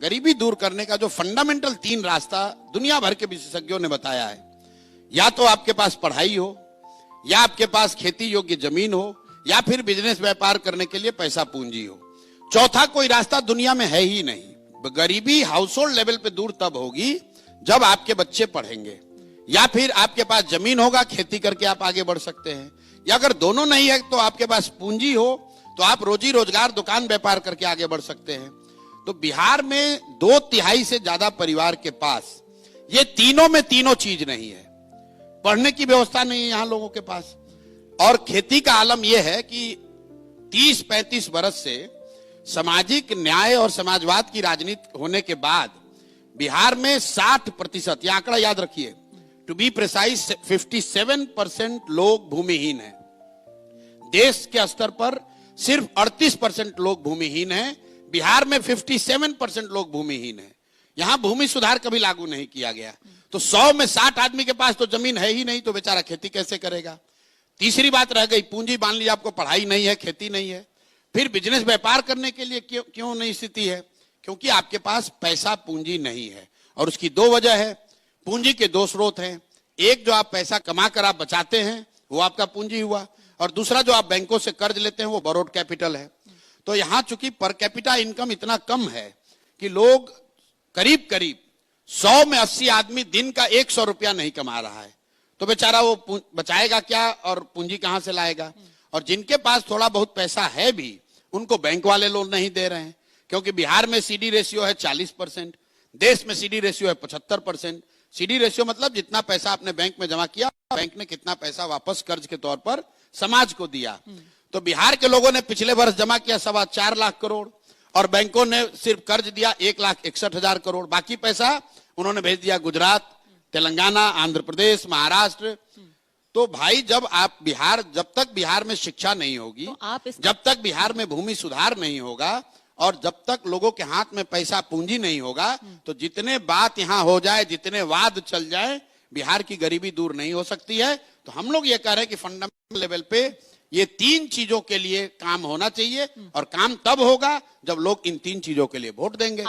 गरीबी दूर करने का जो फंडामेंटल 3 रास्ता दुनिया भर के विशेषज्ञों ने बताया है, या तो आपके पास पढ़ाई हो, या आपके पास खेती योग्य जमीन हो, या फिर बिजनेस व्यापार करने के लिए पैसा पूंजी हो। चौथा कोई रास्ता दुनिया में है ही नहीं। गरीबी हाउस होल्ड लेवल पे दूर तब होगी जब आपके बच्चे पढ़ेंगे, या फिर आपके पास जमीन होगा, खेती करके आप आगे बढ़ सकते हैं, या अगर दोनों नहीं है तो आपके पास पूंजी हो तो आप रोजी रोजगार दुकान व्यापार करके आगे बढ़ सकते हैं। तो बिहार में 2/3 से ज्यादा परिवार के पास ये तीनों में तीनों चीज नहीं है। पढ़ने की व्यवस्था नहीं है यहां लोगों के पास, और खेती का आलम यह है कि 30-35 बरस से सामाजिक न्याय और समाजवाद की राजनीति होने के बाद बिहार में 60%, यह आंकड़ा याद रखिए, टू बी प्रिसाइज 57% लोग भूमिहीन हैं। देश के स्तर पर सिर्फ 38% लोग भूमिहीन हैं, बिहार में 57% लोग भूमिहीन हैं। यहां भूमि सुधार कभी लागू नहीं किया गया। तो 100 में 60 आदमी के पास तो जमीन है ही नहीं, तो बेचारा खेती कैसे करेगा। तीसरी बात रह गई पूंजी। मान लीजिए आपको पढ़ाई नहीं है, खेती नहीं है, फिर बिजनेस व्यापार करने के लिए क्यों नहीं स्थिति है? क्योंकि आपके पास पैसा पूंजी नहीं है, और उसकी 2 वजह है। पूंजी के 2 स्रोत हैं। एक, जो आप पैसा कमा कर आप बचाते हैं, वो आपका पूंजी हुआ, और दूसरा जो आप बैंकों से कर्ज लेते हैं वो बोरोड कैपिटल है। तो यहां चूंकि पर कैपिटा इनकम इतना कम है कि लोग करीब करीब 100 में 80 आदमी दिन का 100 रुपया नहीं कमा रहा है, तो बेचारा वो बचाएगा क्या और पूंजी कहां से लाएगा? और जिनके पास थोड़ा बहुत पैसा है भी, उनको बैंक वाले लोन नहीं दे रहे हैं, क्योंकि बिहार में सीडी रेशियो है 40%, देश में सीडी रेशियो है 75%। सीडी रेशियो मतलब जितना पैसा आपने बैंक में जमा किया, बैंक ने कितना पैसा वापस कर्ज के तौर पर समाज को दिया। तो बिहार के लोगों ने पिछले वर्ष जमा किया 4.25 लाख करोड़, और बैंकों ने सिर्फ कर्ज दिया 1,61,000 करोड़। बाकी पैसा उन्होंने भेज दिया गुजरात, तेलंगाना, आंध्र प्रदेश, महाराष्ट्र। तो भाई, जब तक बिहार में शिक्षा नहीं होगी, तो जब तक बिहार में भूमि सुधार नहीं होगा, और जब तक लोगों के हाथ में पैसा पूंजी नहीं होगा, तो जितने बात यहां हो जाए, जितने वाद चल जाए, बिहार की गरीबी दूर नहीं हो सकती है। तो हम लोग ये कह रहे हैं कि फंडामेंटल लेवल पे ये 3 चीजों के लिए काम होना चाहिए, और काम तब होगा जब लोग इन 3 चीजों के लिए वोट देंगे।